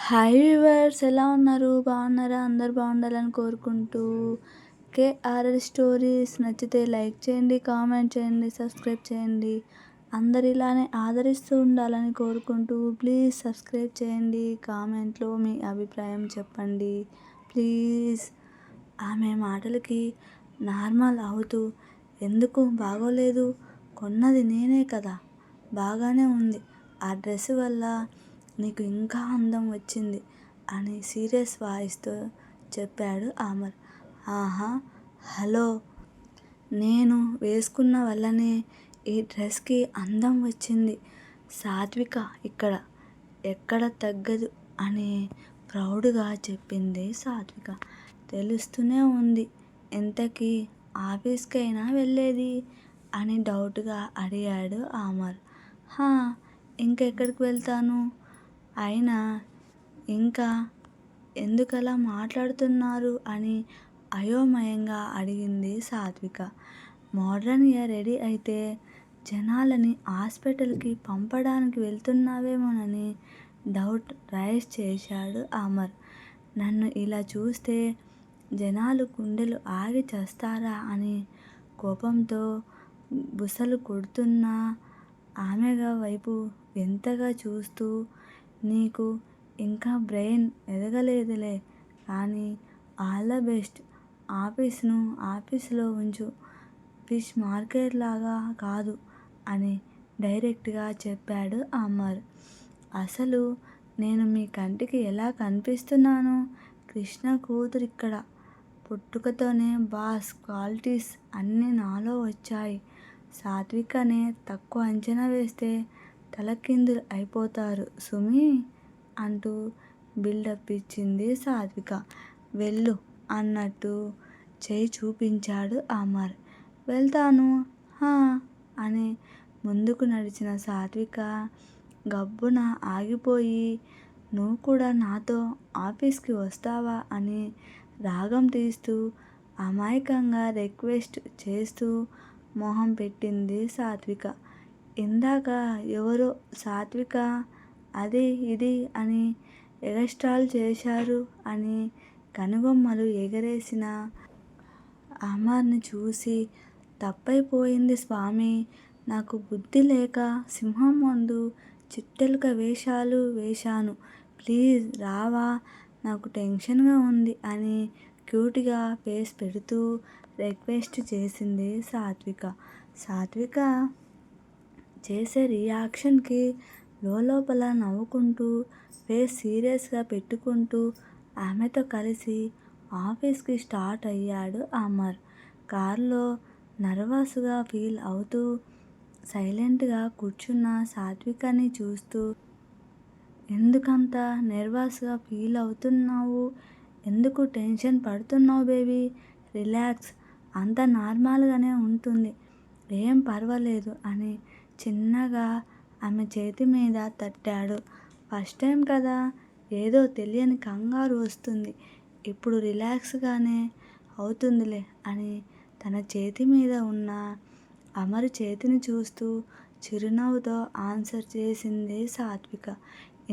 Hi viewers, ఎలా ఉన్నారు? బాగున్నారా? అందరు బాగుండాలని కోరుకుంటూ కేఆర్ఎల్ స్టోరీస్ నచ్చితే లైక్ చేయండి, కామెంట్ చేయండి, సబ్స్క్రైబ్ చేయండి. అందరు ఇలానే ఆదరిస్తూ ఉండాలని కోరుకుంటూ ప్లీజ్ సబ్స్క్రైబ్ చేయండి. కామెంట్లో మీ అభిప్రాయం చెప్పండి ప్లీజ్. ఆమె మాటలకి నార్మల్ అవుతూ, ఎందుకు బాగోలేదు, కొన్నది నేనే కదా, బాగానే ఉంది, ఆ డ్రెస్ వల్ల నీకు ఇంకా అందం వచ్చింది అని సీరియస్ వాయిస్తో చెప్పాడు అమర్. ఆహా, హలో, నేను వేసుకున్న వల్లనే ఈ డ్రెస్కి అందం వచ్చింది. సాత్విక ఇక్కడ ఎక్కడ తగ్గదు అని ప్రౌడ్గా చెప్పింది సాత్విక. తెలుస్తూనే ఉంది. ఎంతకీ ఆఫీస్కైనా వెళ్ళేది అని డౌట్గా అడిగాడు అమర్. హా, ఇంకెక్కడికి వెళ్తాను? అయినా ఇంకా ఎందుకలా మాట్లాడుతున్నారు అని అయోమయంగా అడిగింది సాత్విక. మోడ్రన్గా రెడీ అయితే జనాలని హాస్పిటల్కి పంపడానికి వెళ్తున్నావేమోనని డౌట్ రైజ్ చేశాడు అమర్. నన్ను ఇలా చూస్తే జనాలు గుండెలు ఆగి చేస్తారా అని కోపంతో బుసలు కొడుతున్న ఆమెగా వైపు వింతగా చూస్తూ, నీకు ఇంకా బ్రెయిన్ ఎదగలేదులే కానీ ఆల్ ద బెస్ట్. ఆఫీస్ను ఆఫీసులో ఉంచు, ఫిష్ మార్కెట్ లాగా కాదు అని డైరెక్ట్గా చెప్పాడు అమర్. అసలు నేను మీ కంటికి ఎలా కనిపిస్తున్నాను? కృష్ణ కూతురు ఇక్కడ. పుట్టుకతోనే బాస్ క్వాలిటీస్ అన్నీ నాలో వచ్చాయి. సాత్వికనే తక్కువ అంచనా వేస్తే తలకిందులు అయిపోతారు సుమీ అంటూ బిల్డప్ ఇచ్చింది సాత్విక. వెళ్ళు అన్నట్టు చేయి చూపించాడు అమర్. వెళ్తాను హా అని ముందుకు నడిచిన సాత్విక గబ్బున ఆగిపోయి, నువ్వు కూడా నాతో ఆఫీస్కి వస్తావా అని రాగం తీస్తూ అమాయకంగా రిక్వెస్ట్ చేస్తూ మొహం పెట్టింది సాత్విక. ఇందాక ఎవరో సాత్విక అది ఇది అని ఎగస్ట్రాల్ చేశారు అని కనుబొమ్మలు ఎగరేసిన అమర్ని చూసి, తప్పైపోయింది స్వామి, నాకు బుద్ధి లేక సింహం ముందు చిట్టెలుక వేషాలు వేశాను, ప్లీజ్ రావా, నాకు టెన్షన్గా ఉంది అని క్యూట్గా ఫేస్ పెడుతూ రిక్వెస్ట్ చేసింది సాత్విక. సాత్విక చేసే రియాక్షన్కి లోపల నవ్వుకుంటూ ఫేస్ సీరియస్గా పెట్టుకుంటూ ఆమెతో కలిసి ఆఫీస్కి స్టార్ట్ అయ్యాడు అమర్. కార్లో నర్వస్గా ఫీల్ అవుతూ సైలెంట్గా కూర్చున్న సాత్వికని చూస్తూ, ఎందుకంత నర్వస్గా ఫీల్ అవుతున్నావు? ఎందుకు టెన్షన్ పడుతున్నావు బేబీ? రిలాక్స్, అంతా నార్మల్గానే ఉంటుంది, ఏం పర్వాలేదు అని చిన్నగా ఆమె చేతి మీద తట్టాడు. ఫస్ట్ టైం కదా, ఏదో తెలియని కంగారు వస్తుంది, ఇప్పుడు రిలాక్స్గానే అవుతుందిలే అని తన చేతి మీద ఉన్న అమరు చేతిని చూస్తూ చిరునవ్వుతో ఆన్సర్ చేసింది సాత్విక.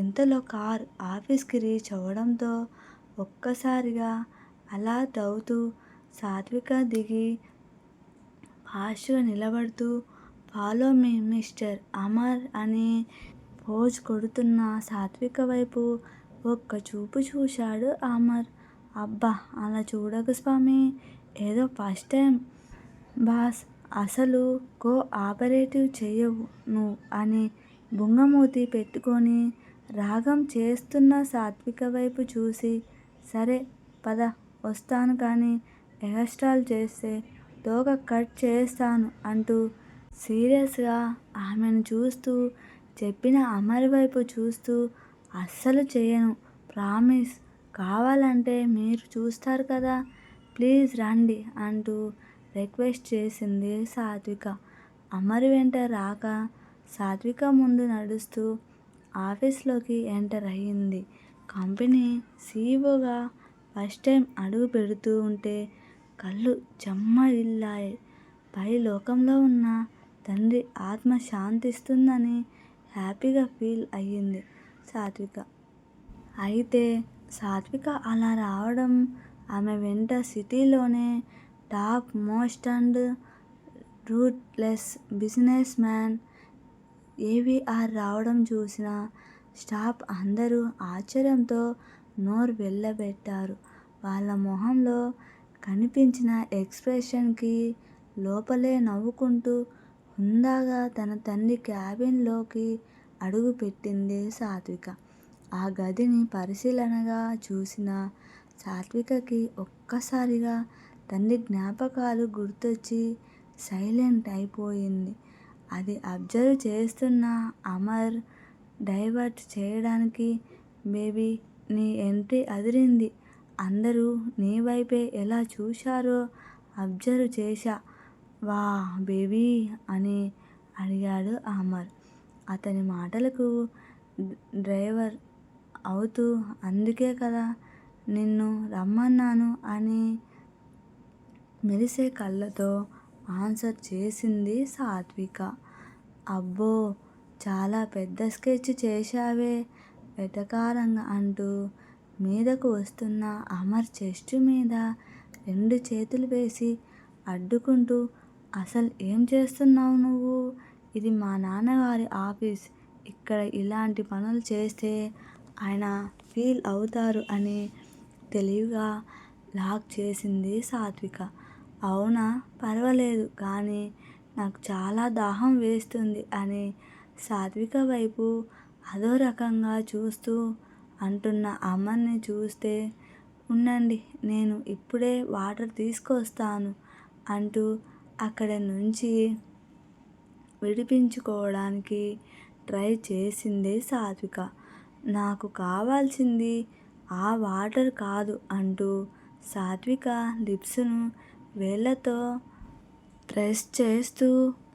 ఇంతలో కార్ ఆఫీస్కి రీచ్ అవ్వడంతో ఒక్కసారిగా అలర్ట్ అవుతూ సాత్విక దిగి ఫాస్ట్గా నిలబడుతూ, ఫాలో మీ మిస్టర్ అమర్ అని పోజ్ కొడుతున్న సాత్విక వైపు ఒక్క చూపు చూశాడు అమర్. అబ్బా, అలా చూడకు స్వామి, ఏదో ఫస్ట్ టైం బాస్, అసలు కోఆపరేటివ్ చెయ్యవు నువ్వు అని బుంగమూతి పెట్టుకొని రాగం చేస్తున్న సాత్విక వైపు చూసి, సరే పద వస్తాను కానీ ఎగస్ట్రాల్ చేస్తే తోక కట్ చేస్తాను అంటూ సీరియస్గా ఆమెను చూస్తూ చెప్పిన అమర్ వైపు చూస్తూ, అస్సలు చేయను ప్రామిస్, కావాలంటే మీరు చూస్తారు కదా, ప్లీజ్ రండి అంటూ రిక్వెస్ట్ చేసింది సాత్విక. అమర్ వెంట రాక సాత్విక ముందు నడుస్తూ ఆఫీస్లోకి ఎంటర్ అయ్యింది. కంపెనీ సీఈఓగా ఫస్ట్ టైం అడుగు పెడుతూ ఉంటే కళ్ళు చెమ్మగిల్లాయి. పై లోకంలో ఉన్న తండ్రి ఆత్మ శాంతిస్తుందని హ్యాపీగా ఫీల్ అయ్యింది సాత్విక. అయితే సాత్విక అలా రావడం, ఆమె వెంట సిటీలోనే top most and rootless business man AVR రావడం చూసిన స్టాఫ్ అందరూ ఆశ్చర్యంతో నోరు వెళ్ళబెట్టారు. వాళ్ళ మొహంలో కనిపించిన ఎక్స్ప్రెషన్కి లోపలే నవ్వుకుంటూ హుందాగా తన తండ్రి క్యాబిన్లోకి అడుగుపెట్టింది సాత్విక. ఆ గదిని పరిశీలనగా చూసిన సాత్వికకి ఒక్కసారిగా తండ్రి జ్ఞాపకాలు గుర్తొచ్చి సైలెంట్ అయిపోయింది. అది అబ్జర్వ్ చేస్తున్న అమర్ డైవర్ట్ చేయడానికి, బేబీ నీ ఎంట్రీ అదిరింది. అందరూ నీ వైపే ఎలా చూశారో అబ్జర్వ్ చేశా. వా బేబీ అని అడిగాడు అమర్ అతని మాటలకు డ్రైవర్ అవుతూ. అందుకే కదా నిన్ను రమ్మన్నాను అని మెరిసే కళ్ళతో ఆన్సర్ చేసింది సాత్విక. అబ్బో చాలా పెద్ద స్కెచ్ చేశావే వెటకారంగా అంటూ మీదకు వస్తున్న అమర్ చెస్ట్ మీద 2 చేతులు వేసి అడ్డుకుంటూ, అసలు ఏం చేస్తున్నావు నువ్వు? ఇది మా నాన్నగారి ఆఫీస్. ఇక్కడ ఇలాంటి పనులు చేస్తే ఆయన ఫీల్ అవుతారు అని తెలివిగా లాక్ చేసింది సాత్విక. అవునా, పర్వాలేదు కానీ నాకు చాలా దాహం వేస్తుంది అని సాత్విక వైపు అదో రకంగా చూస్తూ అంటున్న అమర్ని చూస్తే, ఉండండి నేను ఇప్పుడే వాటర్ తీసుకొస్తాను అంటూ అక్కడి నుంచి విడిపించుకోవడానికి ట్రై చేసింది సాత్విక. నాకు కావాల్సింది ఆ వాటర్ కాదు అంటూ సాత్విక లిప్స్ను వేళ్లతో ప్రెస్ చేస్తూ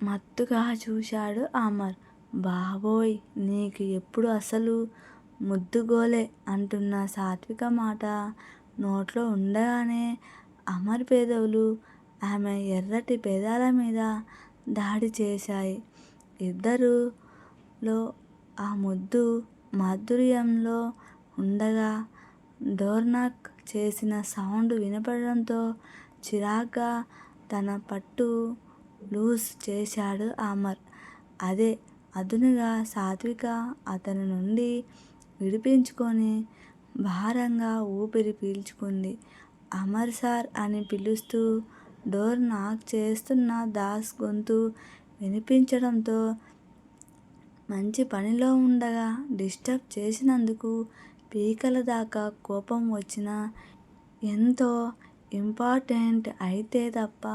మత్తుగా చూశాడు అమర్. బాబోయ్ నీకు ఎప్పుడు అసలు ముద్దుగోలే అంటున్న సాత్విక మాట నోట్లో ఉండగానే అమర్ పెదవులు ఆమె ఎర్రటి పెదాల మీద దాడి చేశాయి. ఇద్దరిలో ఆ ముద్దు మాధుర్యంలో ఉండగా డోర్ నాక్ చేసిన సౌండ్ వినపడడంతో చిరాగ్గా తన పట్టు లూజ్ చేశాడు అమర్. అదే అదునుగా సాత్విక అతని నుండి విడిపించుకొని భారంగా ఊపిరి పీల్చుకుంది. అమర్ సార్ అని పిలుస్తూ డోర్ నాక్ చేస్తున్న దాస్ గొంతు వినిపించడంతో మంచి పనిలో ఉండగా డిస్టర్బ్ చేసినందుకు పీకల దాకా కోపం వచ్చినా, ఎంతో ఇంపార్టెంట్ అయితే తప్ప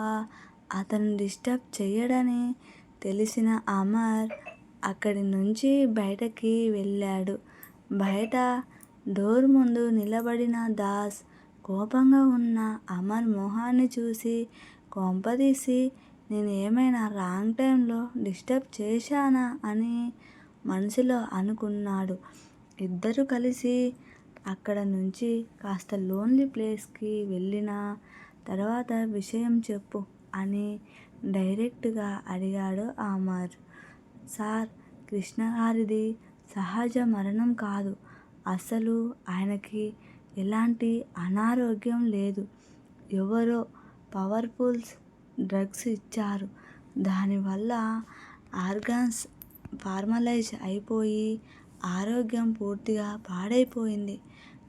అతను డిస్టర్బ్ చెయ్యడని తెలిసిన అమర్ అక్కడి నుంచి బయటకి వెళ్ళాడు. బయట డోర్ ముందు నిలబడిన దాస్ కోపంగా ఉన్న అమర్ మొహాన్ని చూసి, కొంపదీసి నేను ఏమైనా రాంగ్ టైంలో డిస్టర్బ్ చేశానా అని మనసులో అనుకున్నాడు. ఇద్దరూ కలిసి అక్కడ నుంచి కాస్త లోన్లీ ప్లేస్కి వెళ్ళిన తర్వాత విషయం చెప్పు అని డైరెక్ట్గా అడిగాడు అమర్. సార్, కృష్ణగారిది సహజ మరణం కాదు. అసలు ఆయనకి ఎలాంటి అనారోగ్యం లేదు. ఎవరో పవర్ఫుల్ డ్రగ్స్ ఇచ్చారు. దానివల్ల ఆర్గాన్స్ పారాలైజ్ అయిపోయి ఆరోగ్యం పూర్తిగా పాడైపోయింది.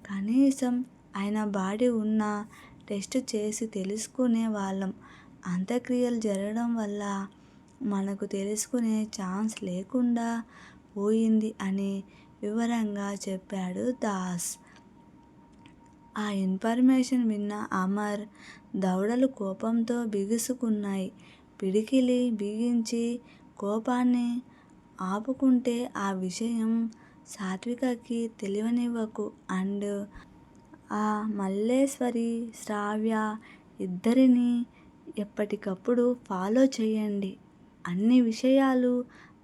కనీసం ఆయన బాడీ ఉన్నా టెస్ట్ చేసి తెలుసుకునే వాళ్ళం. అంత్యక్రియలు జరగడం వల్ల మనకు తెలుసుకునే ఛాన్స్ లేకుండా పోయింది అని వివరంగా చెప్పాడు దాస్. ఆ ఇన్ఫర్మేషన్ విన్న అమర్ దవడలు కోపంతో బిగుసుకున్నాయి. పిడికిలి బిగించి కోపాన్ని ఆపుకుంటే ఆ విషయం సాత్వికకి తెలియనివ్వకు అండ్ ఆ మల్లేశ్వరి, శ్రావ్య ఇద్దరినీ ఎప్పటికప్పుడు ఫాలో చేయండి. అన్ని విషయాలు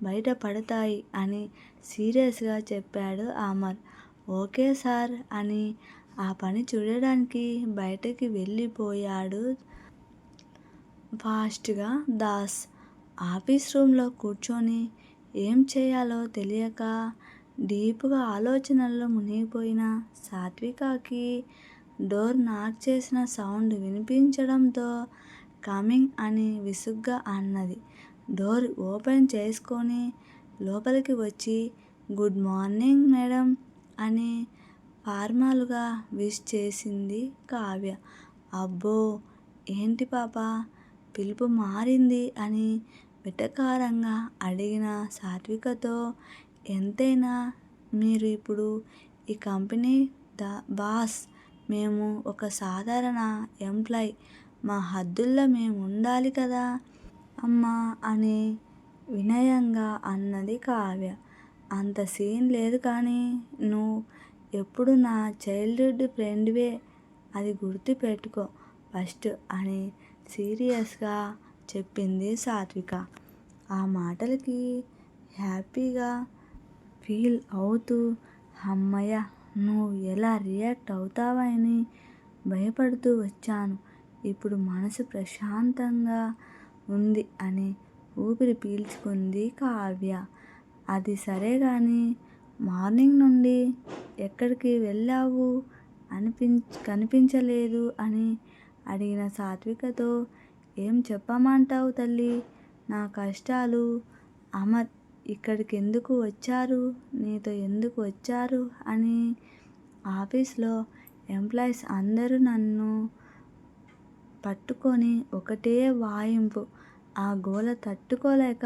బయటపడతాయి అని సీరియస్గా చెప్పాడు అమర్. ఓకే సార్ అని ఆ పని చూడడానికి బయటకి వెళ్ళిపోయాడు ఫాస్ట్గా దాస్. ఆఫీస్ రూమ్లో కూర్చొని ఏం చేయాలో తెలియక డీప్గా ఆలోచనల్లో మునిగిపోయిన సాత్వికకి డోర్ నాక్ చేసిన సౌండ్ వినిపించడంతో కమింగ్ అని విసుగ్గా అన్నది. డోర్ ఓపెన్ చేసుకొని లోపలికి వచ్చి గుడ్ మార్నింగ్ మేడం అని ఫార్మల్గా విష్ చేసింది కావ్య. అబ్బో ఏంటి పాపా పిలుపు మారింది అని వెటకారంగా అడిగిన సాత్వికతో ఎంతైనా మీరు ఇప్పుడు ఈ కంపెనీ బాస్, మేము ఒక సాధారణ ఎంప్లాయ్, మా హద్దుల్లో మేము ఉండాలి కదా అమ్మా అని వినయంగా అన్నది కావ్య. అంత సీన్ లేదు కానీ నువ్వు ఎప్పుడు నా చైల్డ్హుడ్ ఫ్రెండ్వే, అది గుర్తు పెట్టుకో ఫస్ట్ అని సీరియస్గా చెప్పింది సాత్విక. ఆ మాటలకి హ్యాపీగా ఫీల్ అవుతూ అమ్మయ్య నువ్వు ఎలా రియాక్ట్ అవుతావని భయపడుతూ వచ్చాను. ఇప్పుడు మనసు ప్రశాంతంగా ఉంది అని ఊపిరి పీల్చుకుంది కావ్య. అది సరే కానీ మార్నింగ్ నుండి ఎక్కడికి వెళ్ళావు కనిపించలేదు అని అడిగిన సాత్వికతో ఏం చెప్పమంటావు తల్లి, నా కష్టాలు. అమర్ ఇక్కడికి ఎందుకు వచ్చారు, నీతో ఎందుకు వచ్చారు అని ఆఫీస్లో ఎంప్లాయీస్ అందరూ నన్ను పట్టుకొని ఒకటే వాయింపు. ఆ గోల తట్టుకోలేక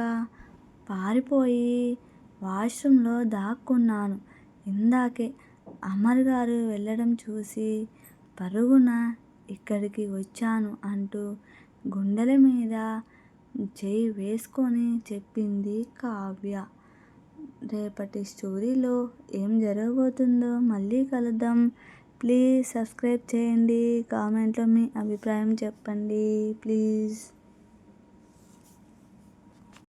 పారిపోయి వాష్రూమ్లో దాక్కున్నాను. ఇందాకే అమర్ గారు వెళ్ళడం చూసి పరుగున ఇక్కడికి వచ్చాను అంటూ గుండెల మీద చేయి వేసుకొని చెప్పింది కావ్య. రేపటి స్టోరీలో ఏం జరగబోతుందో మళ్ళీ కలుద్దాం. ప్లీజ్ సబ్స్క్రైబ్ చేయండి. కామెంట్లో మీ అభిప్రాయం చెప్పండి ప్లీజ్.